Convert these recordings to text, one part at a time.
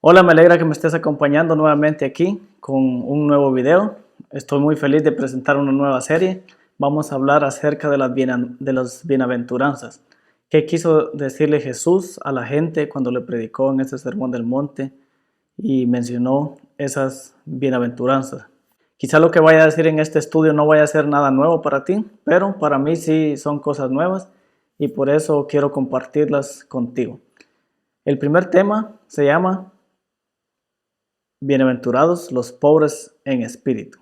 Hola, me alegra que me estés acompañando nuevamente aquí con un nuevo video. Estoy muy feliz de presentar una nueva serie. Vamos a hablar acerca de las bienaventuranzas. ¿Qué quiso decirle Jesús a la gente cuando le predicó en ese sermón del monte y mencionó esas bienaventuranzas? Quizá lo que vaya a decir en este estudio no vaya a ser nada nuevo para ti, pero para mí sí son cosas nuevas y por eso quiero compartirlas contigo. El primer tema se llama Bienaventurados los pobres en espíritu.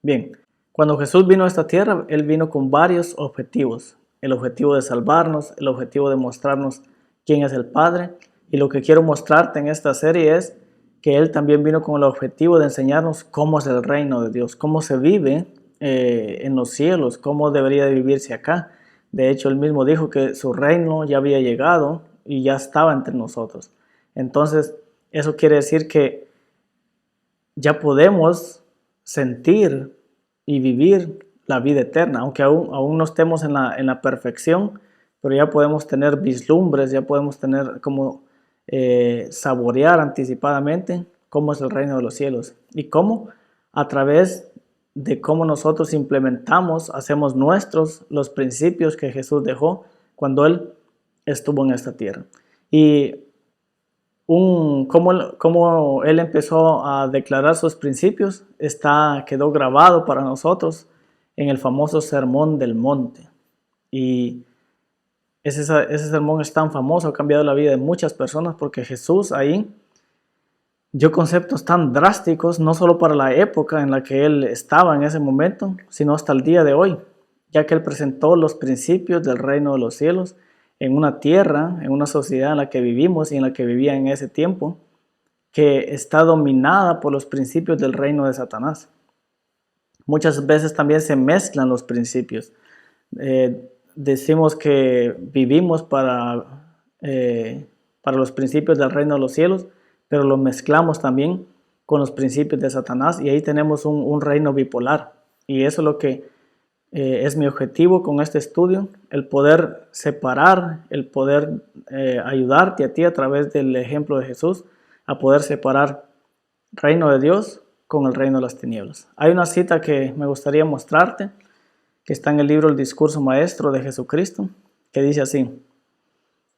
Bien, cuando Jesús vino a esta tierra, Él vino con varios objetivos. El objetivo de salvarnos, el objetivo de mostrarnos quién es el Padre. Y lo que quiero mostrarte en esta serie es que Él también vino con el objetivo de enseñarnos cómo es el reino de Dios, cómo se vive en los cielos, cómo debería de vivirse acá. De hecho, Él mismo dijo que su reino ya había llegado y ya estaba entre nosotros. Entonces, eso quiere decir que ya podemos sentir y vivir la vida eterna, aunque aún no estemos en la perfección, pero ya podemos tener vislumbres, ya podemos tener como saborear anticipadamente cómo es el reino de los cielos y cómo a través de cómo nosotros implementamos, hacemos nuestros los principios que Jesús dejó cuando Él estuvo en esta tierra. Y cómo él empezó a declarar sus principios quedó grabado para nosotros en el famoso Sermón del Monte. Y ese sermón es tan famoso, ha cambiado la vida de muchas personas porque Jesús ahí dio conceptos tan drásticos, no solo para la época en la que él estaba en ese momento, sino hasta el día de hoy, ya que él presentó los principios del reino de los cielos en una tierra, en una sociedad en la que vivimos y en la que vivía en ese tiempo, que está dominada por los principios del reino de Satanás. Muchas veces también se mezclan los principios. Decimos que vivimos para los principios del reino de los cielos, pero lo mezclamos también con los principios de Satanás y ahí tenemos un reino bipolar. Y eso es lo que es mi objetivo con este estudio, el poder separar, el poder ayudarte a ti a través del ejemplo de Jesús a poder separar reino de Dios con el reino de las tinieblas. Hay una cita que me gustaría mostrarte, que está en el libro El Discurso Maestro de Jesucristo, que dice así: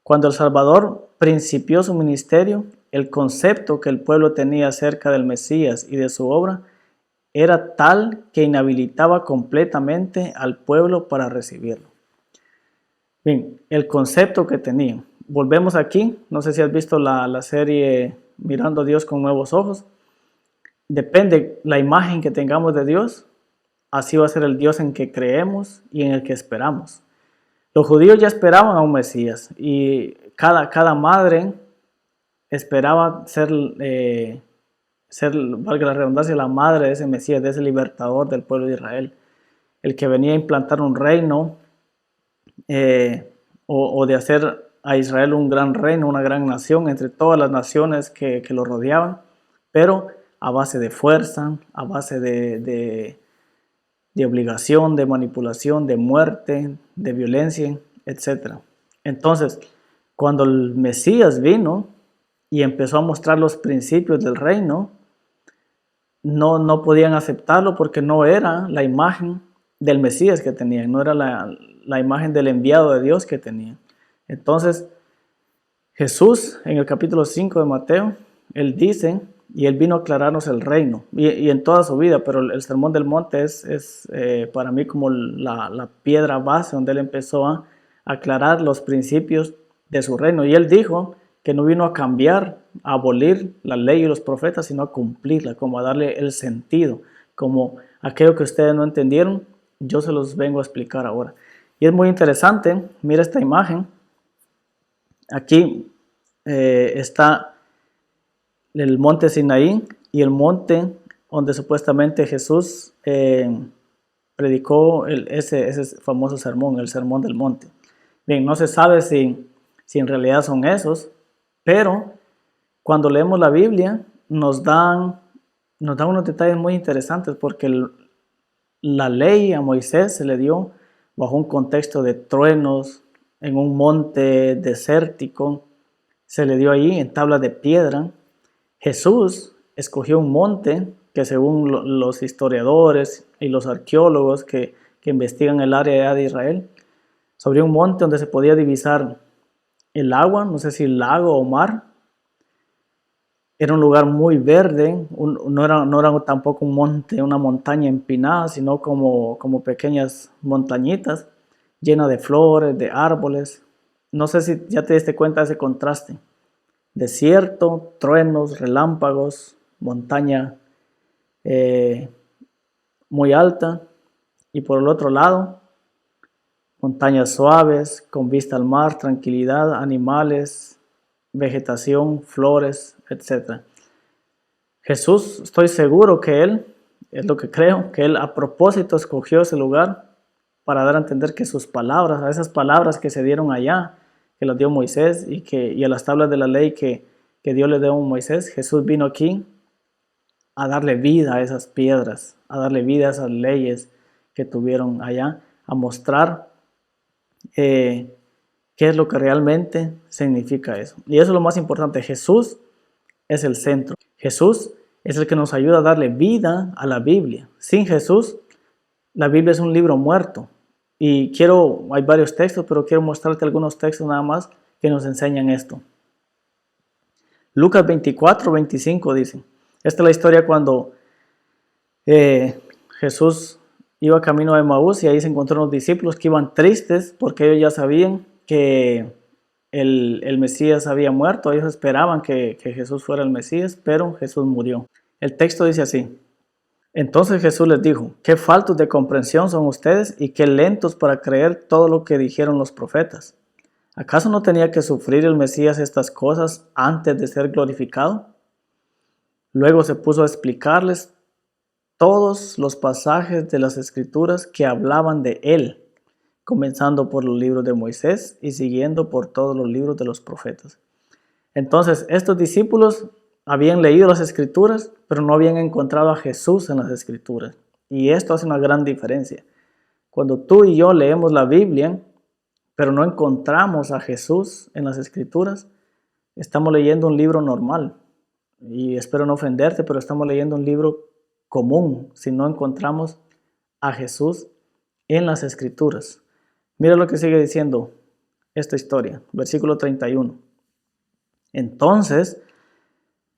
cuando el Salvador principió su ministerio, el concepto que el pueblo tenía acerca del Mesías y de su obra era tal que inhabilitaba completamente al pueblo para recibirlo. Bien, el concepto que tenía. Volvemos aquí, no sé si has visto la serie Mirando a Dios con Nuevos Ojos. Depende la imagen que tengamos de Dios, así va a ser el Dios en que creemos y en el que esperamos. Los judíos ya esperaban a un Mesías y cada madre esperaba ser, valga la redundancia, la madre de ese Mesías, de ese libertador del pueblo de Israel, el que venía a implantar un reino o de hacer a Israel un gran reino, una gran nación entre todas las naciones que lo rodeaban, pero a base de fuerza, a base de obligación, de manipulación, de muerte, de violencia, etc. Entonces, cuando el Mesías vino y empezó a mostrar los principios del reino, no podían aceptarlo porque no era la imagen del Mesías que tenían, no era la imagen del enviado de Dios que tenían. Entonces, Jesús en el capítulo 5 de Mateo, él dice, y él vino a aclararnos el reino, y en toda su vida, pero el Sermón del Monte es para mí como la piedra base donde él empezó a aclarar los principios de su reino. Y él dijo que no vino a cambiar, a abolir la ley y los profetas, sino a cumplirla, como a darle el sentido, como aquello que ustedes no entendieron, yo se los vengo a explicar ahora. Y es muy interesante, mira esta imagen. Aquí está el monte Sinaí y el monte donde supuestamente Jesús predicó ese famoso sermón, el Sermón del Monte. Bien, no se sabe si en realidad son esos, pero cuando leemos la Biblia nos dan unos detalles muy interesantes porque la ley a Moisés se le dio bajo un contexto de truenos, en un monte desértico, se le dio ahí en tablas de piedra, Jesús escogió un monte que, según los historiadores y los arqueólogos que investigan el área de Israel, sobre un monte donde se podía divisar el agua, no sé si lago o mar. Era un lugar muy verde, no era tampoco un monte, una montaña empinada, sino como pequeñas montañitas llenas de flores, de árboles. No sé si ya te diste cuenta de ese contraste. Desierto, truenos, relámpagos, montaña muy alta, y por el otro lado, montañas suaves, con vista al mar, tranquilidad, animales, vegetación, flores, etc. Jesús, estoy seguro que Él, es lo que creo, que Él a propósito escogió ese lugar para dar a entender que sus palabras, a esas palabras que se dieron allá, que las dio Moisés y a las tablas de la ley que Dios le dio a Moisés, Jesús vino aquí a darle vida a esas piedras, a darle vida a esas leyes que tuvieron allá, a mostrar qué es lo que realmente significa eso. Y eso es lo más importante. Jesús es el centro. Jesús es el que nos ayuda a darle vida a la Biblia. Sin Jesús, la Biblia es un libro muerto. Y hay varios textos, pero quiero mostrarte algunos textos nada más que nos enseñan esto. Lucas 24, 25 dice, esta es la historia cuando Jesús iba camino a Emaús y ahí se encontró unos discípulos que iban tristes porque ellos ya sabían que el Mesías había muerto. Ellos esperaban que Jesús fuera el Mesías, pero Jesús murió. El texto dice así: entonces Jesús les dijo, qué faltos de comprensión son ustedes y qué lentos para creer todo lo que dijeron los profetas. ¿Acaso no tenía que sufrir el Mesías estas cosas antes de ser glorificado? Luego se puso a explicarles todos los pasajes de las Escrituras que hablaban de él, comenzando por los libros de Moisés y siguiendo por todos los libros de los profetas. Entonces, estos discípulos habían leído las Escrituras, pero no habían encontrado a Jesús en las Escrituras. Y esto hace una gran diferencia. Cuando tú y yo leemos la Biblia, pero no encontramos a Jesús en las Escrituras, estamos leyendo un libro normal. Y espero no ofenderte, pero estamos leyendo un libro común si no encontramos a Jesús en las Escrituras. Mira lo que sigue diciendo esta historia, versículo 31. Entonces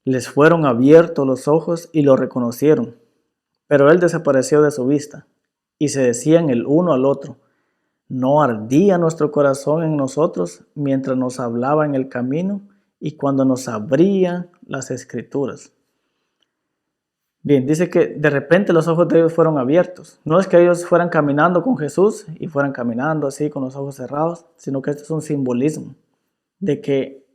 les fueron abiertos los ojos y lo reconocieron, pero él desapareció de su vista, y se decían el uno al otro, ¿no ardía nuestro corazón en nosotros mientras nos hablaba en el camino y cuando nos abría las Escrituras? Bien, dice que de repente los ojos de ellos fueron abiertos. No es que ellos fueran caminando con Jesús y fueran caminando así con los ojos cerrados, sino que esto es un simbolismo de que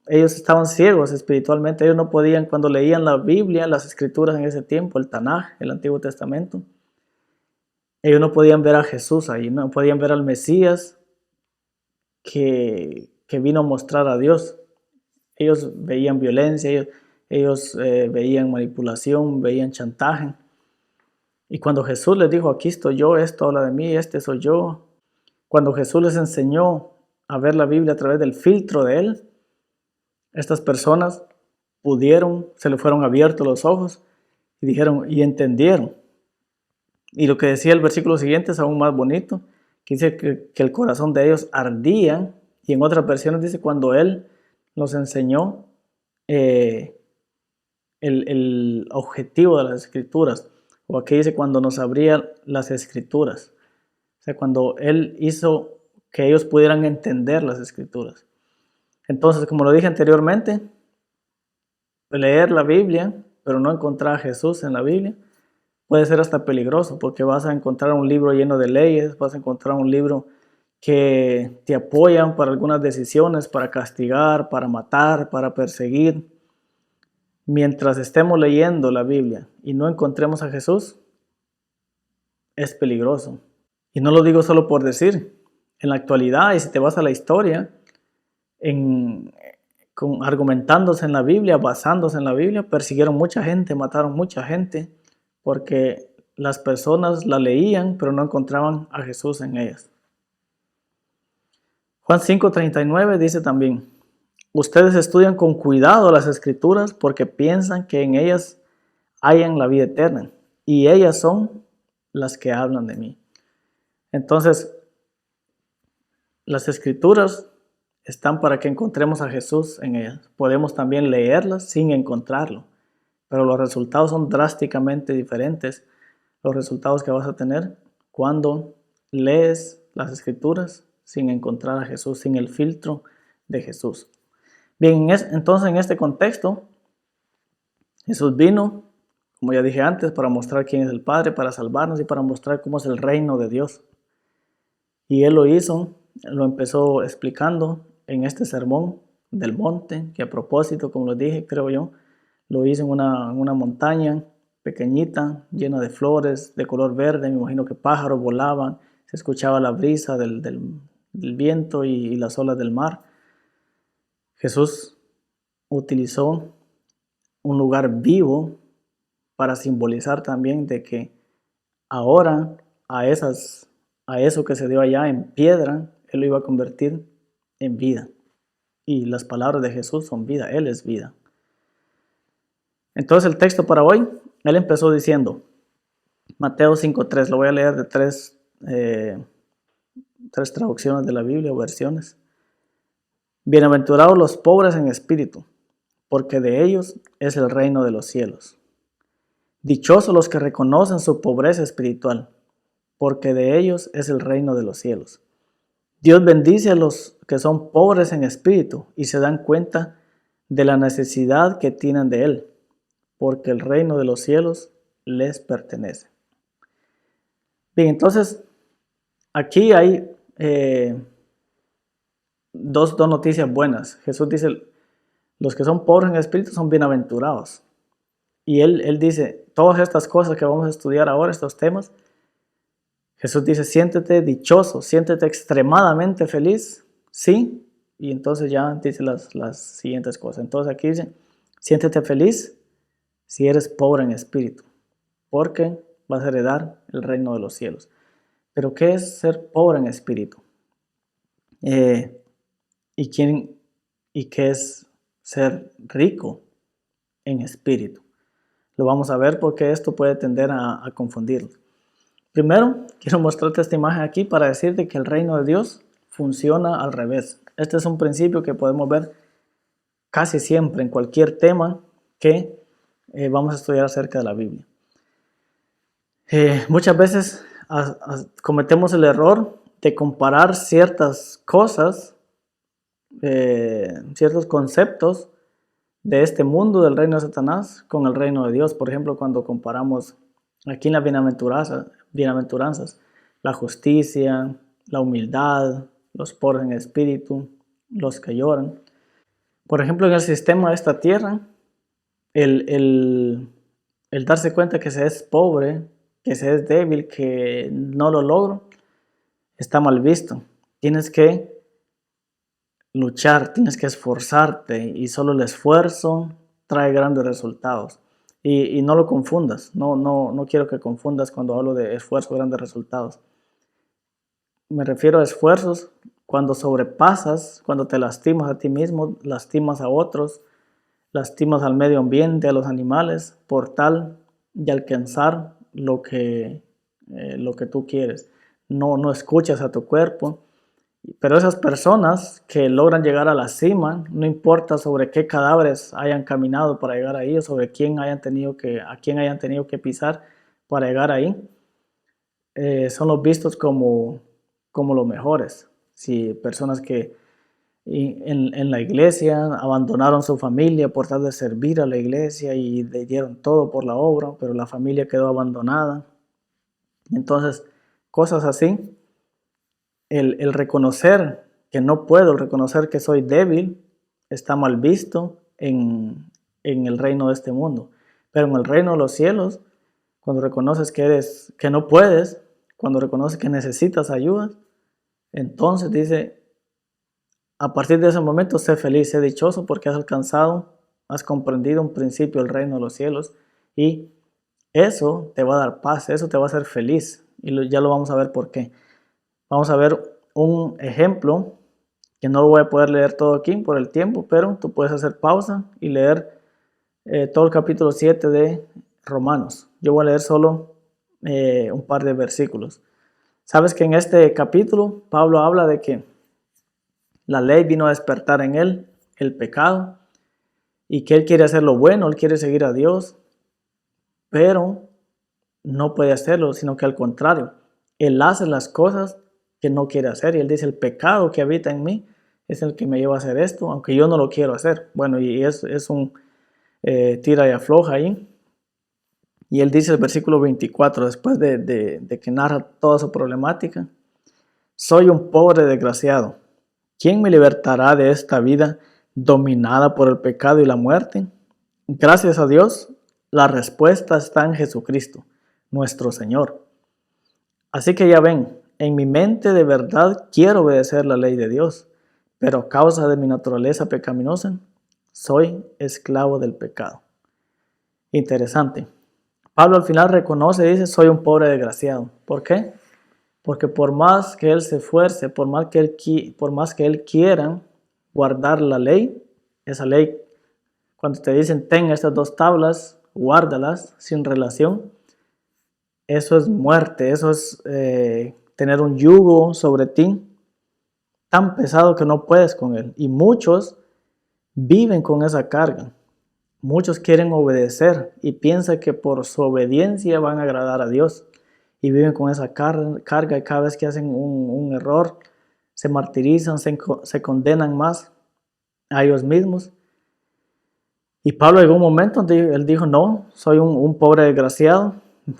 ellos estaban ciegos espiritualmente. Ellos no podían, cuando leían la Biblia, las Escrituras en ese tiempo, el Tanaj, el Antiguo Testamento, ellos no podían ver a Jesús ahí, no podían ver al Mesías que vino a mostrar a Dios. Ellos veían violencia, ellos veían manipulación, veían chantaje. Y cuando Jesús les dijo, aquí estoy yo, esto habla de mí, este soy yo. Cuando Jesús les enseñó a ver la Biblia a través del filtro de Él, estas personas se le fueron abiertos los ojos y dijeron, y entendieron. Y lo que decía el versículo siguiente es aún más bonito, que dice que el corazón de ellos ardía, y en otras versiones dice cuando Él nos enseñó el objetivo de las Escrituras, o aquí dice cuando nos abría las Escrituras, o sea, cuando Él hizo que ellos pudieran entender las Escrituras. Entonces, como lo dije anteriormente, leer la Biblia, pero no encontrar a Jesús en la Biblia, puede ser hasta peligroso, porque vas a encontrar un libro lleno de leyes, vas a encontrar un libro que te apoyan para algunas decisiones, para castigar, para matar, para perseguir. Mientras estemos leyendo la Biblia y no encontremos a Jesús, es peligroso. Y no lo digo solo por decir. En la actualidad, y si te vas a la historia, argumentándose en la Biblia, basándose en la Biblia, persiguieron mucha gente, mataron mucha gente, porque las personas la leían, pero no encontraban a Jesús en ellas. Juan 5:39 dice también, ustedes estudian con cuidado las escrituras porque piensan que en ellas hayan la vida eterna y ellas son las que hablan de mí. Entonces, las escrituras están para que encontremos a Jesús en ellas. Podemos también leerlas sin encontrarlo, pero los resultados son drásticamente diferentes. Los resultados que vas a tener cuando lees las escrituras sin encontrar a Jesús, sin el filtro de Jesús. Bien, entonces en este contexto, Jesús vino, como ya dije antes, para mostrar quién es el Padre, para salvarnos y para mostrar cómo es el reino de Dios. Y Él lo hizo, lo empezó explicando en este sermón del monte, que a propósito, como lo dije, creo yo, lo hizo en una montaña pequeñita, llena de flores, de color verde. Me imagino que pájaros volaban, se escuchaba la brisa del viento y las olas del mar. Jesús utilizó un lugar vivo para simbolizar también de que ahora a eso que se dio allá en piedra, Él lo iba a convertir en vida. Y las palabras de Jesús son vida, Él es vida. Entonces el texto para hoy, Él empezó diciendo, Mateo 5:3, lo voy a leer de tres traducciones de la Biblia o versiones. Bienaventurados los pobres en espíritu, porque de ellos es el reino de los cielos. Dichosos los que reconocen su pobreza espiritual, porque de ellos es el reino de los cielos. Dios bendice a los que son pobres en espíritu y se dan cuenta de la necesidad que tienen de Él, porque el reino de los cielos les pertenece. Bien, entonces aquí hay dos noticias buenas. Jesús dice, los que son pobres en espíritu son bienaventurados. Y él dice, todas estas cosas que vamos a estudiar ahora, estos temas, Jesús dice, siéntete dichoso, siéntete extremadamente feliz, ¿sí? Y entonces ya dice las siguientes cosas. Entonces aquí dice, siéntete feliz si eres pobre en espíritu, porque vas a heredar el reino de los cielos. Pero ¿qué es ser pobre en espíritu? ¿Y qué es ser rico en espíritu? Lo vamos a ver porque esto puede tender a confundirlo. Primero, quiero mostrarte esta imagen aquí para decirte que el reino de Dios funciona al revés. Este es un principio que podemos ver casi siempre en cualquier tema que vamos a estudiar acerca de la Biblia. Muchas veces cometemos el error de comparar ciertas cosas, ciertos conceptos de este mundo del reino de Satanás con el reino de Dios. Por ejemplo, cuando comparamos aquí en las bienaventuranzas, la justicia, la humildad, los pobres en espíritu, los que lloran. Por ejemplo, en el sistema de esta tierra, el darse cuenta que se es pobre, que se es débil, que no lo logro, está mal visto. Tienes que luchar, tienes que esforzarte y solo el esfuerzo trae grandes resultados. Y no lo confundas, no quiero que confundas cuando hablo de esfuerzo, grandes resultados. Me refiero a esfuerzos cuando sobrepasas, cuando te lastimas a ti mismo, lastimas a otros, lastimas al medio ambiente, a los animales, por tal de alcanzar lo que tú quieres. No escuchas a tu cuerpo. Pero esas personas que logran llegar a la cima, no importa sobre qué cadáveres hayan caminado para llegar ahí o sobre a quién hayan tenido que pisar para llegar ahí, son los vistos como los mejores. Si personas que en la iglesia abandonaron su familia por tal de servir a la iglesia y le dieron todo por la obra, pero la familia quedó abandonada. Entonces, cosas así. El reconocer que no puedo, el reconocer que soy débil, está mal visto en el reino de este mundo. Pero en el reino de los cielos, cuando reconoces que no puedes, cuando reconoces que necesitas ayuda, entonces dice, a partir de ese momento, sé feliz, sé dichoso porque has alcanzado, has comprendido un principio del reino de los cielos y eso te va a dar paz, eso te va a hacer feliz y ya lo vamos a ver por qué. Vamos a ver un ejemplo que no lo voy a poder leer todo aquí por el tiempo, pero tú puedes hacer pausa y leer todo el capítulo 7 de Romanos. Yo voy a leer solo un par de versículos. Sabes que en este capítulo Pablo habla de que la ley vino a despertar en él el pecado y que él quiere hacer lo bueno, él quiere seguir a Dios, pero no puede hacerlo, sino que al contrario, él hace las cosas que no quiere hacer y él dice, el pecado que habita en mí es el que me lleva a hacer esto, aunque yo no lo quiero hacer. Bueno, y es un tira y afloja ahí. Y él dice el versículo 24, después de que narra toda su problemática, soy un pobre desgraciado. ¿Quién me libertará de esta vida dominada por el pecado y la muerte? Gracias a Dios, la respuesta está en Jesucristo, nuestro Señor. Así que ya ven, en mi mente de verdad quiero obedecer la ley de Dios, pero a causa de mi naturaleza pecaminosa, soy esclavo del pecado. Interesante. Pablo al final reconoce y dice, soy un pobre desgraciado. ¿Por qué? Porque por más que él se esfuerce, por más que él quiera guardar la ley, esa ley, cuando te dicen, ten estas 2 tablas, guárdalas sin relación, eso es muerte, eso es tener un yugo sobre ti tan pesado que no puedes con él. Y muchos viven con esa carga. Muchos quieren obedecer y piensan que por su obediencia van a agradar a Dios. Y viven con esa carga y cada vez que hacen un error, se martirizan, se condenan más a ellos mismos. Y Pablo en algún momento él dijo, no, soy un pobre desgraciado,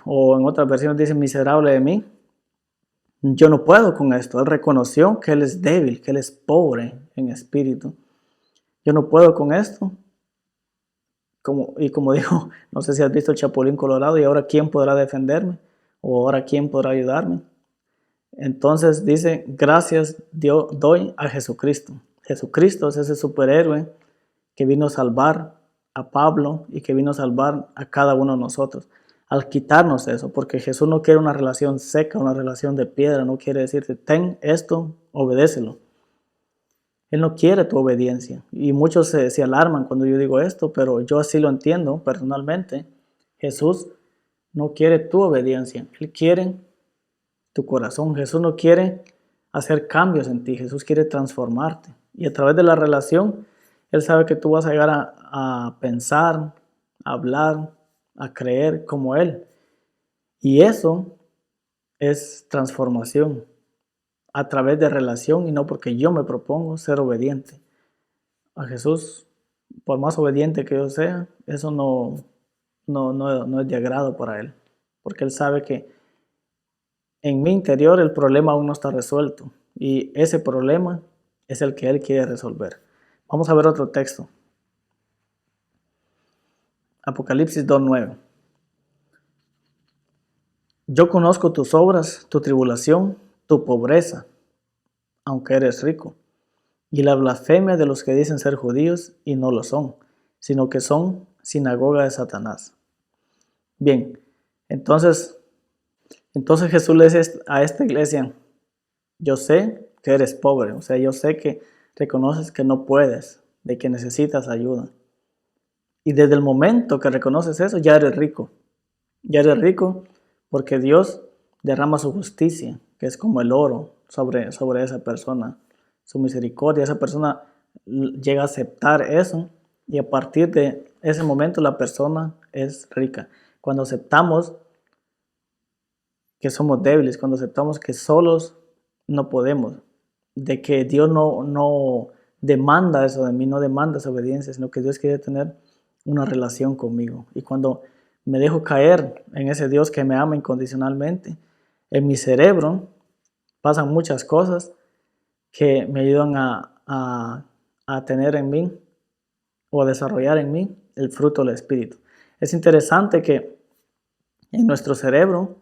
o en otras versiones dice miserable de mí. Yo no puedo con esto. Él reconoció que él es débil, que él es pobre en espíritu. Yo no puedo con esto. Como dijo, no sé si has visto el Chapulín Colorado, y ahora quién podrá defenderme, o ahora quién podrá ayudarme. Entonces dice, gracias doy a Jesucristo. Jesucristo es ese superhéroe que vino a salvar a Pablo y que vino a salvar a cada uno de nosotros. Al quitarnos eso, porque Jesús no quiere una relación seca, una relación de piedra, no quiere decirte, ten esto, obedécelo. Él no quiere tu obediencia. Y muchos se alarman cuando yo digo esto, pero yo así lo entiendo personalmente. Jesús no quiere tu obediencia, Él quiere tu corazón. Jesús no quiere hacer cambios en ti, Jesús quiere transformarte. Y a través de la relación, Él sabe que tú vas a llegar a pensar, a hablar, a creer como Él. Y eso es transformación a través de relación y no porque yo me propongo ser obediente. A Jesús, por más obediente que yo sea, eso no es de agrado para Él. Porque Él sabe que en mi interior el problema aún no está resuelto. Y ese problema es el que Él quiere resolver. Vamos a ver otro texto. Apocalipsis 2:9. Yo conozco tus obras, tu tribulación, tu pobreza, aunque eres rico, y la blasfemia de los que dicen ser judíos y no lo son, sino que son sinagoga de Satanás. Bien, entonces Jesús le dice a esta iglesia, yo sé que eres pobre, o sea, yo sé que reconoces que no puedes, de que necesitas ayuda. Y desde el momento que reconoces eso, ya eres rico. Ya eres rico porque Dios derrama su justicia, que es como el oro, sobre esa persona. Su misericordia, esa persona llega a aceptar eso y a partir de ese momento la persona es rica. Cuando aceptamos que somos débiles, cuando aceptamos que solos no podemos, de que Dios no demanda eso de mí, no demanda esa obediencia, sino que Dios quiere tener una relación conmigo. Y cuando me dejo caer en ese Dios que me ama incondicionalmente, en mi cerebro pasan muchas cosas que me ayudan a tener en mí o a desarrollar en mí el fruto del Espíritu. Es interesante que en nuestro cerebro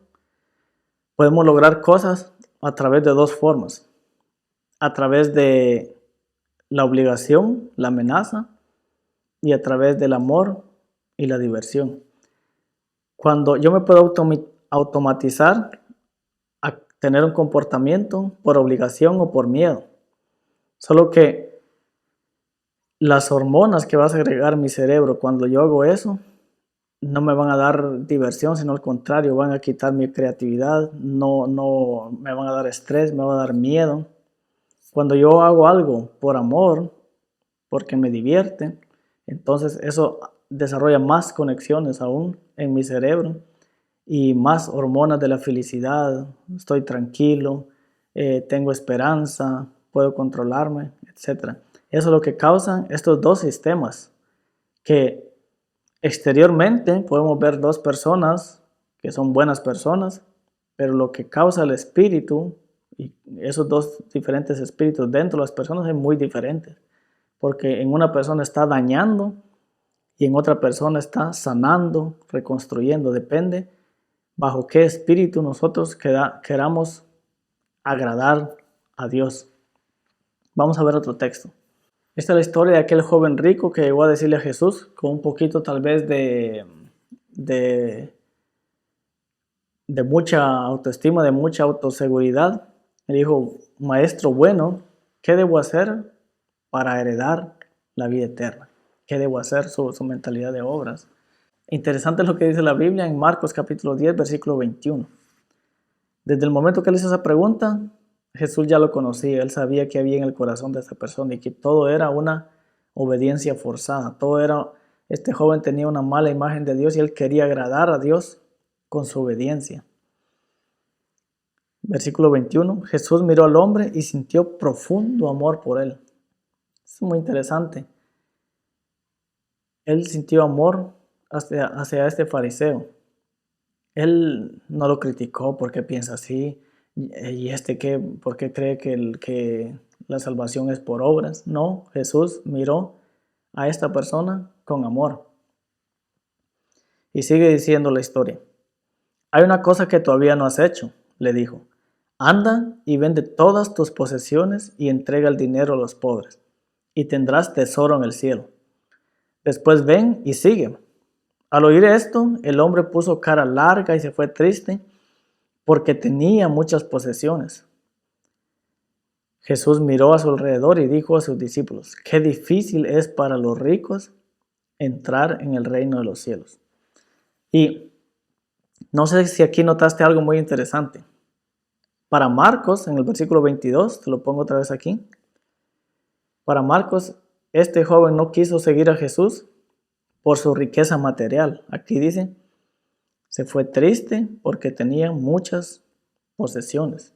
podemos lograr cosas a través de 2 formas. A través de la obligación, la amenaza, y a través del amor y la diversión. Cuando yo me puedo automatizar a tener un comportamiento por obligación o por miedo. Solo que las hormonas que va a segregar mi cerebro cuando yo hago eso no me van a dar diversión, sino al contrario, van a quitar mi creatividad, no me van a dar estrés, me van a dar miedo. Cuando yo hago algo por amor, porque me divierte, entonces eso desarrolla más conexiones aún en mi cerebro y más hormonas de la felicidad, estoy tranquilo, tengo esperanza, puedo controlarme, etc. Eso es lo que causan estos dos sistemas, que exteriormente podemos ver dos personas que son buenas personas, pero lo que causa el espíritu y esos dos diferentes espíritus dentro de las personas es muy diferente, porque en una persona está dañando y en otra persona está sanando, reconstruyendo, depende bajo qué espíritu nosotros queramos agradar a Dios. Vamos a ver otro texto. Esta es la historia de aquel joven rico que llegó a decirle a Jesús con un poquito tal vez de mucha autoestima, de mucha autoseguridad. Le dijo, maestro bueno, ¿qué debo hacer para heredar la vida eterna? ¿Qué debo hacer? Su mentalidad de obras. Interesante es lo que dice la Biblia en Marcos capítulo 10, versículo 21. Desde el momento que él hizo esa pregunta, Jesús ya lo conocía, él sabía que había en el corazón de esta persona y que todo era una obediencia forzada, este joven tenía una mala imagen de Dios y él quería agradar a Dios con su obediencia. Versículo 21, Jesús miró al hombre y sintió profundo amor por él. Es muy interesante. Él sintió amor hacia este fariseo. Él no lo criticó porque piensa así, y ¿por qué cree que la salvación es por obras? No, Jesús miró a esta persona con amor. Y sigue diciendo la historia. Hay una cosa que todavía no has hecho, le dijo. Anda y vende todas tus posesiones y entrega el dinero a los pobres, y tendrás tesoro en el cielo. Después ven y sígueme. Al oír esto, el hombre puso cara larga y se fue triste porque tenía muchas posesiones. Jesús miró a su alrededor y dijo a sus discípulos, qué difícil es para los ricos entrar en el reino de los cielos. Y no sé si aquí notaste algo muy interesante. Para Marcos, en el versículo 22, te lo pongo otra vez aquí. Para Marcos, este joven no quiso seguir a Jesús por su riqueza material. Aquí dice, se fue triste porque tenía muchas posesiones.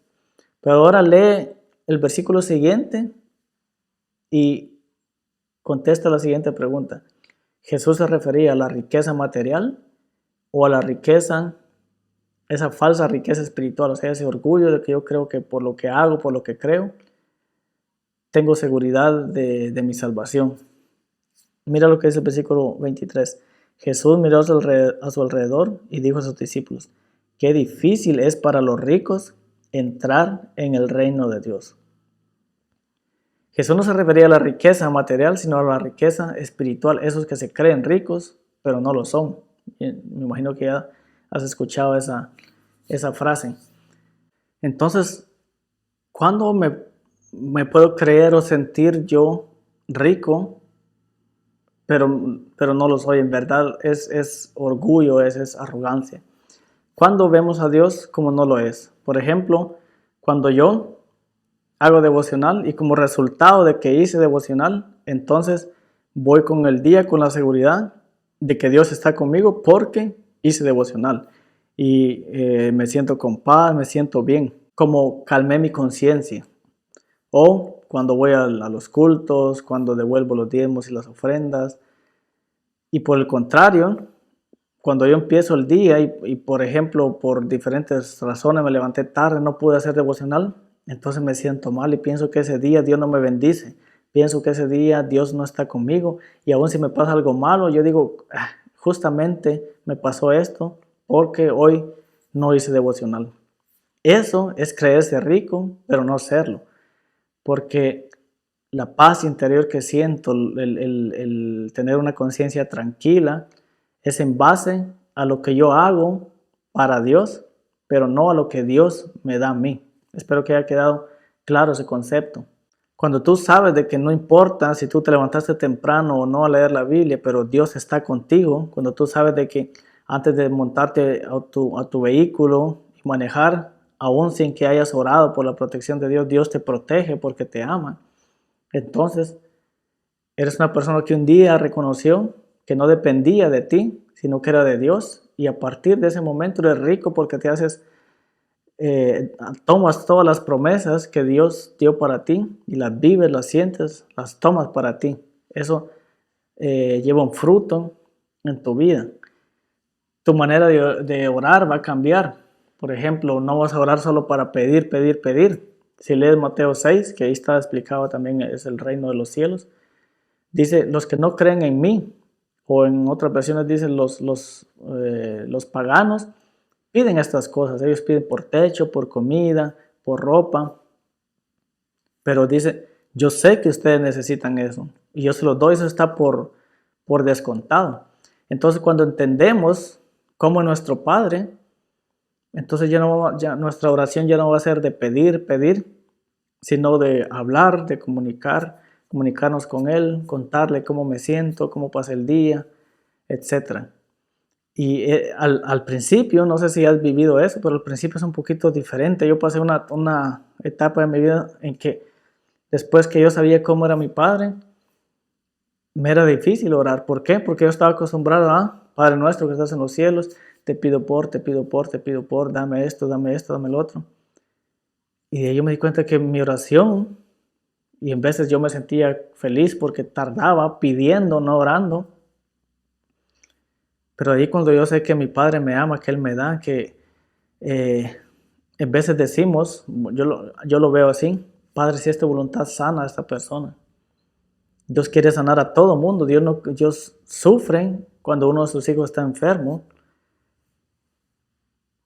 Pero ahora lee el versículo siguiente y contesta la siguiente pregunta. ¿Jesús se refería a la riqueza material o a la riqueza, esa falsa riqueza espiritual? O sea, ese orgullo de que yo creo que por lo que hago, por lo que creo, tengo seguridad de mi salvación. Mira lo que dice el versículo 23. Jesús miró a su alrededor y dijo a sus discípulos, qué difícil es para los ricos entrar en el reino de Dios. Jesús no se refería a la riqueza material, sino a la riqueza espiritual, esos que se creen ricos, pero no lo son. Me imagino que ya has escuchado esa frase. Entonces, ¿cuándo me puedo creer o sentir yo rico, pero no lo soy? En verdad es orgullo, es arrogancia. ¿Cuándo vemos a Dios como no lo es? Por ejemplo, cuando yo hago devocional y como resultado de que hice devocional, entonces voy con el día con la seguridad de que Dios está conmigo porque hice devocional. Y me siento con paz, me siento bien, como calmé mi conciencia. O cuando voy a los cultos, cuando devuelvo los diezmos y las ofrendas. Y por el contrario, cuando yo empiezo el día y por ejemplo, por diferentes razones me levanté tarde, no pude hacer devocional, entonces me siento mal y pienso que ese día Dios no me bendice. Pienso que ese día Dios no está conmigo y aún si me pasa algo malo, yo digo, justamente me pasó esto porque hoy no hice devocional. Eso es creerse rico, pero no serlo. Porque la paz interior que siento, el tener una conciencia tranquila, es en base a lo que yo hago para Dios, pero no a lo que Dios me da a mí. Espero que haya quedado claro ese concepto. Cuando tú sabes de que no importa si tú te levantaste temprano o no a leer la Biblia, pero Dios está contigo, cuando tú sabes de que antes de montarte a tu vehículo y manejar, aún sin que hayas orado por la protección de Dios, Dios te protege porque te ama. Entonces, eres una persona que un día reconoció que no dependía de ti, sino que era de Dios, y a partir de ese momento eres rico porque te haces tomas todas las promesas que Dios dio para ti y las vives, las sientes, las tomas para ti. Eso lleva un fruto en tu vida. Tu manera de orar va a cambiar. Por ejemplo, no vas a orar solo para pedir, pedir, pedir. Si lees Mateo 6, que ahí está explicado también, es el reino de los cielos, dice, los que no creen en mí, o en otras versiones dicen los paganos, piden estas cosas. Ellos piden por techo, por comida, por ropa, pero dice, yo sé que ustedes necesitan eso y yo se los doy, eso está por descontado. Entonces cuando entendemos cómo es nuestro Padre, entonces ya nuestra oración ya no va a ser de pedir, pedir, sino de hablar, de comunicarnos con Él, contarle cómo me siento, cómo pasa el día, etcétera. Y al principio, no sé si has vivido eso, pero al principio es un poquito diferente. Yo pasé una etapa de mi vida en que después que yo sabía cómo era mi padre, me era difícil orar. ¿Por qué? Porque yo estaba acostumbrado a, Padre nuestro que estás en los cielos, te pido te pido te pido dame esto, dame lo otro. Y de ahí yo me di cuenta que mi oración, y en veces yo me sentía feliz porque tardaba pidiendo, no orando. Pero ahí cuando yo sé que mi Padre me ama, que Él me da, que en veces decimos, yo lo veo así, Padre, si es tu voluntad, sana a esta persona. Dios quiere sanar a todo mundo. Dios sufre cuando uno de sus hijos está enfermo,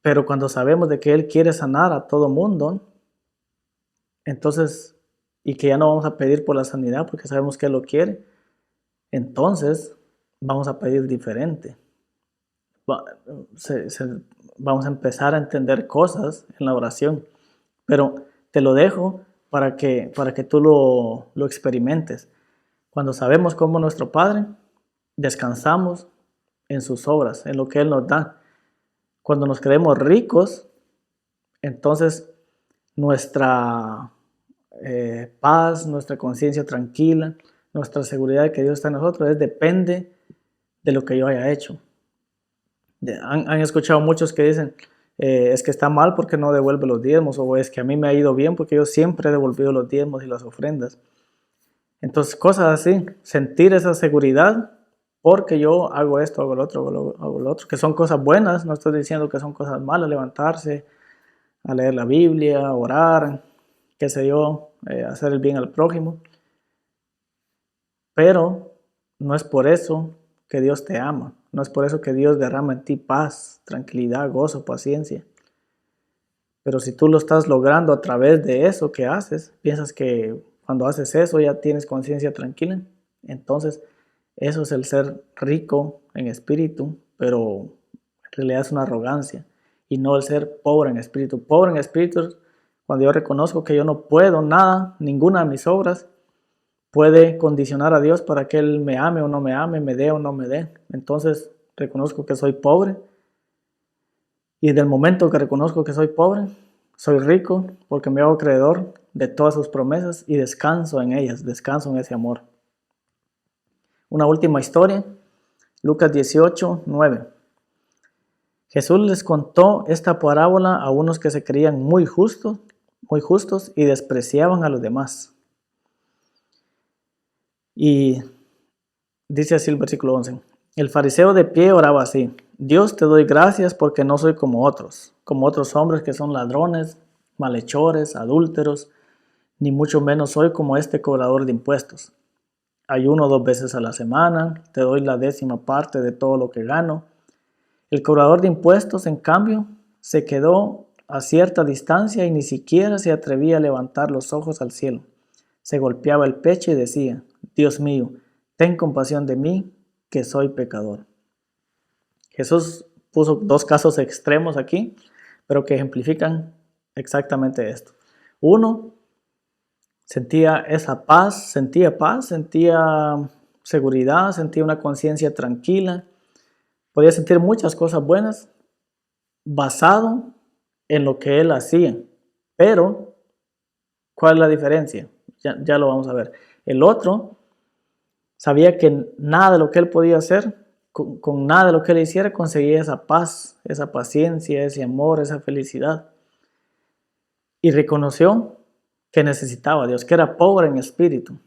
pero cuando sabemos de que Él quiere sanar a todo mundo, entonces, y que ya no vamos a pedir por la sanidad porque sabemos que Él lo quiere, entonces vamos a pedir diferente. Vamos a empezar a entender cosas en la oración, pero te lo dejo para que tú lo experimentes. Cuando sabemos cómo nuestro Padre, descansamos en sus obras, en lo que Él nos da. Cuando nos creemos ricos, entonces nuestra paz, nuestra conciencia tranquila, nuestra seguridad de que Dios está en nosotros, depende de lo que yo haya hecho. Han escuchado muchos que dicen, es que está mal porque no devuelve los diezmos, o es que a mí me ha ido bien porque yo siempre he devolvido los diezmos y las ofrendas. Entonces, cosas así, sentir esa seguridad porque yo hago esto, hago lo otro, hago lo otro, que son cosas buenas, no estoy diciendo que son cosas malas, levantarse, a leer la Biblia, orar, qué sé yo, hacer el bien al prójimo, pero no es por eso que Dios te ama, no es por eso que Dios derrama en ti paz, tranquilidad, gozo, paciencia. Pero si tú lo estás logrando a través de eso que haces, piensas que cuando haces eso ya tienes conciencia tranquila, entonces eso es el ser rico en espíritu, pero en realidad es una arrogancia y no el ser pobre en espíritu. Pobre en espíritu, cuando yo reconozco que yo no puedo nada, ninguna de mis obras puede condicionar a Dios para que Él me ame o no me ame, me dé o no me dé. Entonces reconozco que soy pobre y del momento que reconozco que soy pobre, soy rico porque me hago creedor de todas sus promesas y descanso en ellas, descanso en ese amor. Una última historia, Lucas 18, 9. Jesús les contó esta parábola a unos que se creían muy justos y despreciaban a los demás. Y dice así el versículo 11. El fariseo de pie oraba así: Dios, te doy gracias porque no soy como otros hombres que son ladrones, malhechores, adúlteros, ni mucho menos soy como este cobrador de impuestos. Ayuno 2 veces a la semana, te doy la 10ª parte de todo lo que gano. El cobrador de impuestos, en cambio, se quedó a cierta distancia y ni siquiera se atrevía a levantar los ojos al cielo. Se golpeaba el pecho y decía: Dios mío, ten compasión de mí, que soy pecador. Jesús puso 2 casos extremos aquí, pero que ejemplifican exactamente esto. Uno, Sentía esa paz, sentía seguridad, sentía una conciencia tranquila. Podía sentir muchas cosas buenas basado en lo que él hacía. Pero, ¿cuál es la diferencia? Ya lo vamos a ver. El otro sabía que nada de lo que él podía hacer, con nada de lo que él hiciera, conseguía esa paz, esa paciencia, ese amor, esa felicidad. Y reconoció que necesitaba a Dios, que era pobre en espíritu.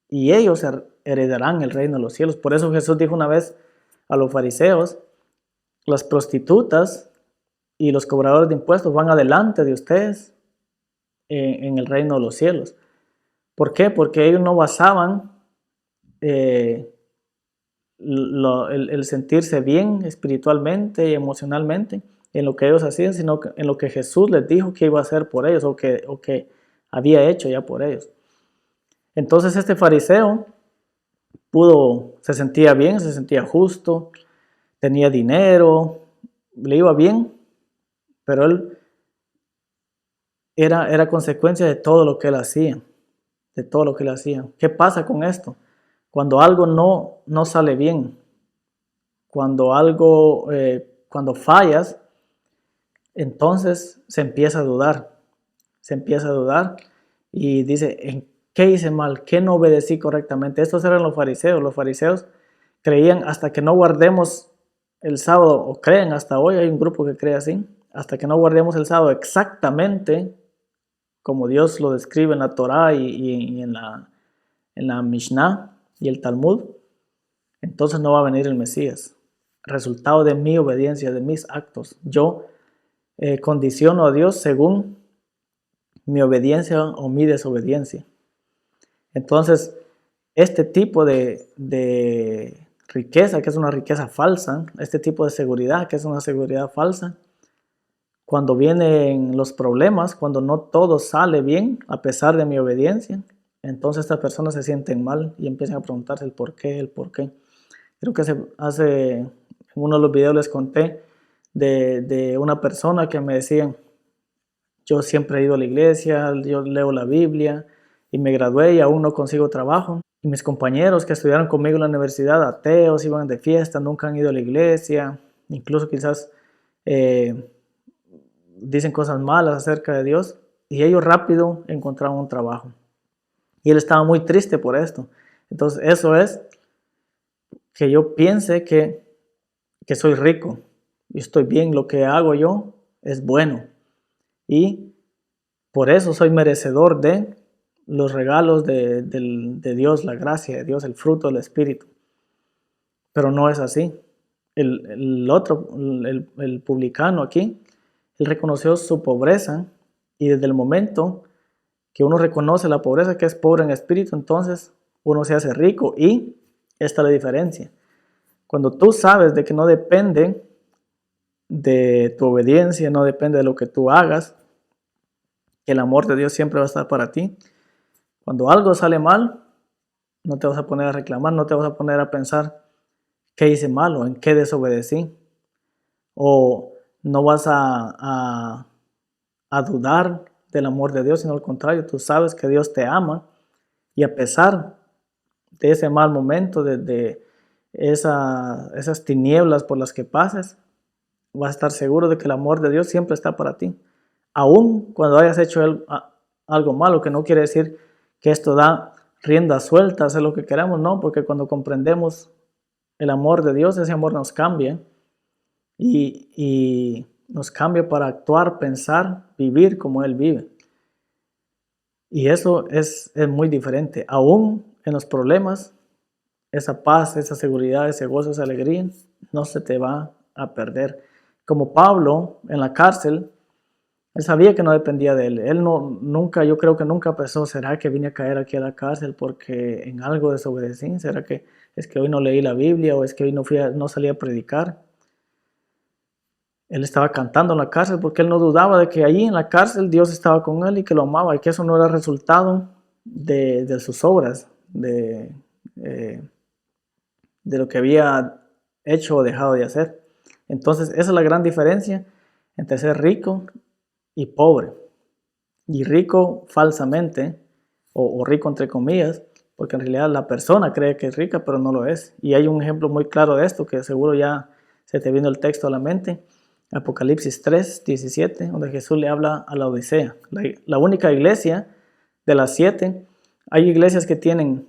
Y ellos heredarán el reino de los cielos. Por eso Jesús dijo una vez a los fariseos: las prostitutas y los cobradores de impuestos van adelante de ustedes en el reino de los cielos. ¿Por qué? Porque ellos no basaban el sentirse bien espiritualmente y emocionalmente en lo que ellos hacían, sino en lo que Jesús les dijo que iba a hacer por ellos o que había hecho ya por ellos. Entonces este fariseo se sentía bien, se sentía justo, tenía dinero, le iba bien, pero él era consecuencia de todo lo que él hacía, de todo lo que él hacía. ¿Qué pasa con esto? Cuando algo no sale bien, cuando fallas, entonces se empieza a dudar y dice: ¿en qué hice mal? ¿Qué no obedecí correctamente? Estos eran los fariseos creían hasta que no guardemos el sábado, o creen hasta hoy, hay un grupo que cree así, hasta que no guardemos el sábado exactamente como Dios lo describe en la Torá y en la Mishnah y el Talmud, entonces no va a venir el Mesías. Resultado de mi obediencia, de mis actos. Yo condiciono a Dios según mi obediencia o mi desobediencia. Entonces, este tipo de riqueza, que es una riqueza falsa, este tipo de seguridad, que es una seguridad falsa, cuando vienen los problemas, cuando no todo sale bien, a pesar de mi obediencia, entonces estas personas se sienten mal y empiezan a preguntarse el por qué. Creo que en uno de los videos les conté de una persona que me decía: yo siempre he ido a la iglesia, yo leo la Biblia y me gradué y aún no consigo trabajo. Y mis compañeros que estudiaron conmigo en la universidad, ateos, iban de fiesta, nunca han ido a la iglesia, incluso quizás dicen cosas malas acerca de Dios, y ellos rápido encontraron un trabajo. Y él estaba muy triste por esto. Entonces eso es que yo piense que soy rico y estoy bien, lo que hago yo es bueno. Y por eso soy merecedor de los regalos de Dios, la gracia de Dios, el fruto del Espíritu. Pero no es así. El publicano aquí, él reconoció su pobreza, y desde el momento que uno reconoce la pobreza, que es pobre en espíritu, entonces uno se hace rico. Y esta es la diferencia. Cuando tú sabes de que no depende de tu obediencia, no depende de lo que tú hagas, que el amor de Dios siempre va a estar para ti. Cuando algo sale mal, no te vas a poner a reclamar, no te vas a poner a pensar qué hice mal o en qué desobedecí. O no vas a dudar del amor de Dios, sino al contrario, tú sabes que Dios te ama, y a pesar de ese mal momento, de esas tinieblas por las que pases, vas a estar seguro de que el amor de Dios siempre está para ti. Aún cuando hayas hecho algo malo, que no quiere decir que esto da rienda suelta, hacer lo que queramos, no, porque cuando comprendemos el amor de Dios, ese amor nos cambia y nos cambia para actuar, pensar, vivir como Él vive. Y eso es muy diferente. Aún en los problemas, esa paz, esa seguridad, ese gozo, esa alegría, no se te va a perder. Como Pablo en la cárcel, él sabía que no dependía de él. Yo creo que nunca pensó: ¿será que vine a caer aquí a la cárcel porque en algo desobedecí? ¿Será que es que hoy no leí la Biblia, o es que hoy no salí a predicar? Él estaba cantando en la cárcel porque él no dudaba de que allí en la cárcel Dios estaba con él y que lo amaba, y que eso no era resultado de sus obras, de lo que había hecho o dejado de hacer. Entonces esa es la gran diferencia entre ser rico y pobre. Y rico falsamente, o rico entre comillas, porque en realidad la persona cree que es rica, pero no lo es. Y hay un ejemplo muy claro de esto, que seguro ya se te vino el texto a la mente, Apocalipsis 3:17, donde Jesús le habla a la Odisea, la única iglesia de las 7. Hay iglesias que tienen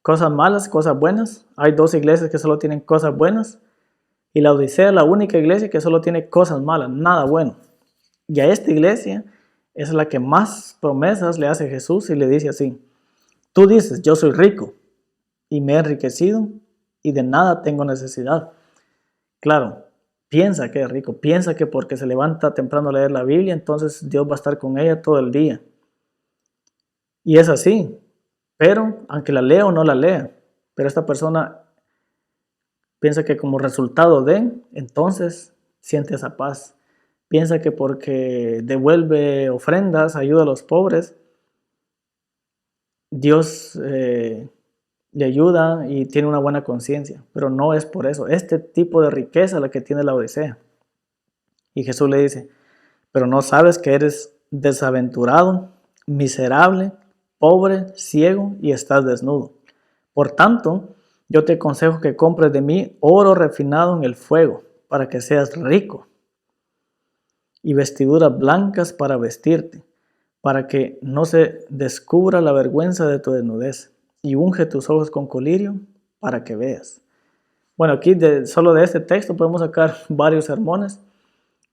cosas malas, cosas buenas. Hay 2 iglesias que solo tienen cosas buenas. Y la Odisea es la única iglesia que solo tiene cosas malas, nada bueno. Y a esta iglesia es la que más promesas le hace Jesús y le dice así: tú dices, yo soy rico y me he enriquecido y de nada tengo necesidad. Claro, piensa que es rico, piensa que porque se levanta temprano a leer la Biblia, entonces Dios va a estar con ella todo el día. Y es así, pero aunque la lea o no la lea, pero esta persona piensa que como resultado de, entonces siente esa paz. Piensa que porque devuelve ofrendas, ayuda a los pobres, Dios le ayuda y tiene una buena conciencia, pero no es por eso. Este tipo de riqueza es la que tiene la Odisea. Y Jesús le dice: pero no sabes que eres desaventurado, miserable, pobre, ciego y estás desnudo. Por tanto, yo te aconsejo que compres de mí oro refinado en el fuego, para que seas rico, y vestiduras blancas para vestirte, para que no se descubra la vergüenza de tu desnudez, y unge tus ojos con colirio para que veas. Bueno, aquí solo de este texto podemos sacar varios sermones,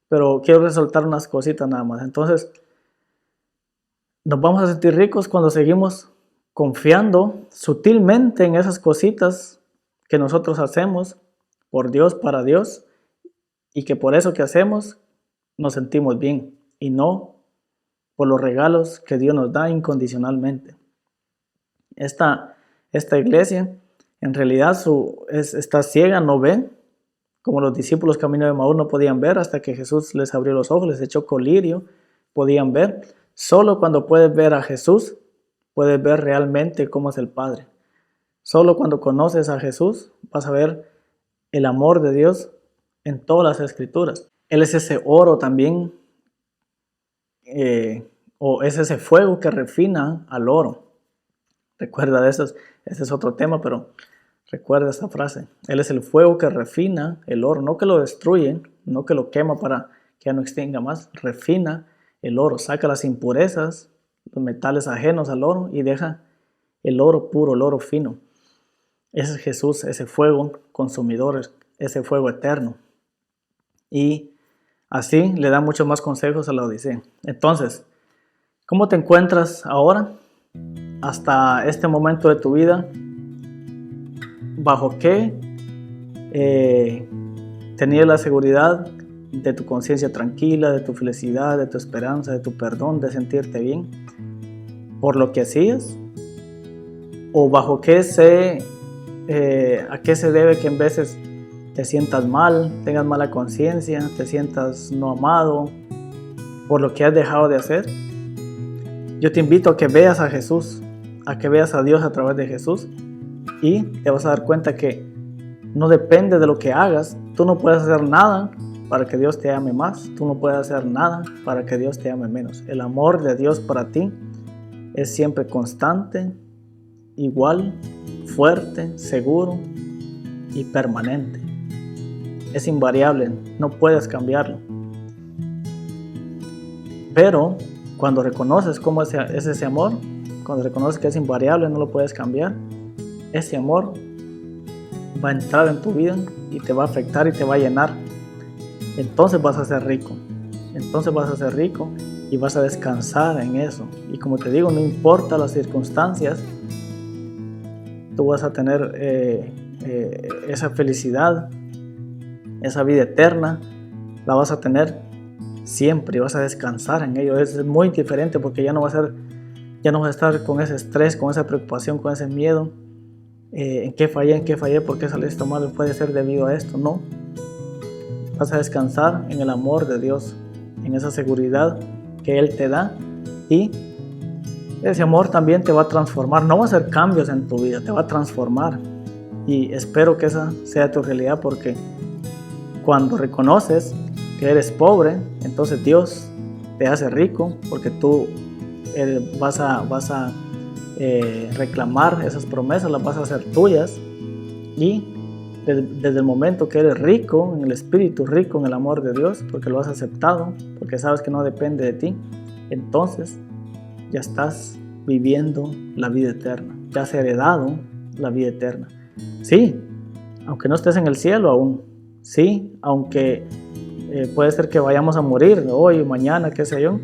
pero quiero resaltar unas cositas nada más. Entonces, nos vamos a sentir ricos cuando seguimos confiando sutilmente en esas cositas que nosotros hacemos por Dios, para Dios, y que por eso que hacemos nos sentimos bien, y no por los regalos que Dios nos da incondicionalmente. Esta iglesia en realidad está ciega, no ve, como los discípulos camino de Emaús no podían ver hasta que Jesús les abrió los ojos, les echó colirio, podían ver. Solo cuando puedes ver a Jesús, puedes ver realmente cómo es el Padre. Solo cuando conoces a Jesús vas a ver el amor de Dios en todas las Escrituras. Él es ese oro también, o es ese fuego que refina al oro. Recuerda de eso, ese es otro tema, pero recuerda esta frase. Él es el fuego que refina el oro, no que lo destruye, no que lo quema para que ya no extinga más. Refina el oro, saca las impurezas, los metales ajenos al oro y deja el oro puro, el oro fino. Ese es Jesús, ese fuego consumidor, ese fuego eterno. Y así le da muchos más consejos a la Odisea. Entonces, ¿cómo te encuentras ahora? Hasta este momento de tu vida, ¿bajo qué tenías la seguridad de tu conciencia tranquila, de tu felicidad, de tu esperanza, de tu perdón, de sentirte bien? ¿Por lo que hacías? ¿O bajo qué a qué se debe que en veces te sientas mal, tengas mala conciencia, te sientas no amado por lo que has dejado de hacer? Yo te invito a que veas a Jesús, a que veas a Dios a través de Jesús, y te vas a dar cuenta que no depende de lo que hagas. Tú no puedes hacer nada para que Dios te ame más, tú no puedes hacer nada para que Dios te ame menos. El amor de Dios para ti es siempre constante, igual, fuerte, seguro y permanente. Es invariable, no puedes cambiarlo. Pero cuando reconoces cómo es ese amor, cuando reconoces que es invariable, no lo puedes cambiar, ese amor va a entrar en tu vida y te va a afectar y te va a llenar. Entonces vas a ser rico. Entonces vas a ser rico y vas a descansar en eso. Y como te digo, no importa las circunstancias, tú vas a tener esa felicidad, esa vida eterna, la vas a tener siempre y vas a descansar en ello. Es muy diferente porque ya no vas a estar con ese estrés, con esa preocupación, con ese miedo. ¿En qué fallé? ¿Por qué salió esto mal? ¿Puede ser debido a esto? No. Vas a descansar en el amor de Dios, en esa seguridad que Él te da, y ese amor también te va a transformar. No va a hacer cambios en tu vida, te va a transformar. Y espero que esa sea tu realidad, porque cuando reconoces que eres pobre, entonces Dios te hace rico, porque tú vas a reclamar esas promesas, las vas a hacer tuyas. Y desde el momento que eres rico en el Espíritu, rico en el amor de Dios, porque lo has aceptado, porque sabes que no depende de ti, entonces ya estás viviendo la vida eterna, ya has heredado la vida eterna. Sí, aunque no estés en el cielo aún, sí, aunque puede ser que vayamos a morir hoy o mañana, qué sé yo,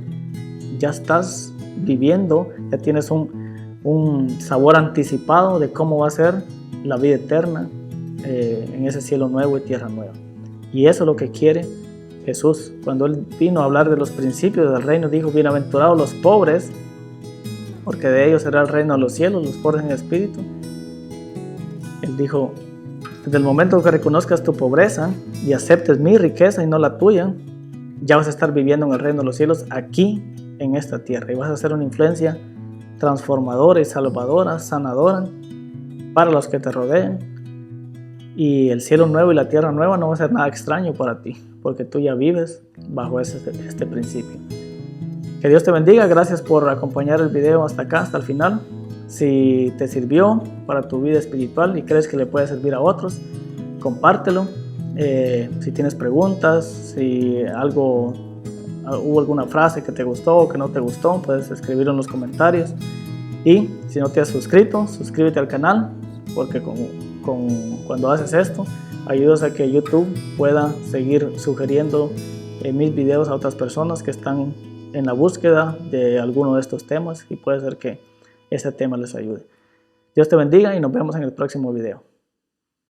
ya estás viviendo, ya tienes un sabor anticipado de cómo va a ser la vida eterna en ese cielo nuevo y tierra nueva. Y eso es lo que quiere Jesús. Cuando Él vino a hablar de los principios del reino, dijo: bienaventurados los pobres, porque de ellos será el reino de los cielos, los pobres en espíritu. Él dijo: desde el momento que reconozcas tu pobreza y aceptes mi riqueza y no la tuya, ya vas a estar viviendo en el reino de los cielos aquí en esta tierra, y vas a ser una influencia transformadora y salvadora, sanadora para los que te rodean. Y el cielo nuevo y la tierra nueva no va a ser nada extraño para ti, porque tú ya vives bajo este principio. Que Dios te bendiga. Gracias por acompañar el video hasta acá, hasta el final. Si te sirvió para tu vida espiritual y crees que le puede servir a otros, compártelo. Si tienes preguntas, si hubo alguna frase que te gustó o que no te gustó, puedes escribirlo en los comentarios. Y si no te has suscrito, suscríbete al canal, porque cuando haces esto, ayudas a que YouTube pueda seguir sugiriendo mis videos a otras personas que están en la búsqueda de alguno de estos temas, y puede ser que ese tema les ayude. Dios te bendiga y nos vemos en el próximo video.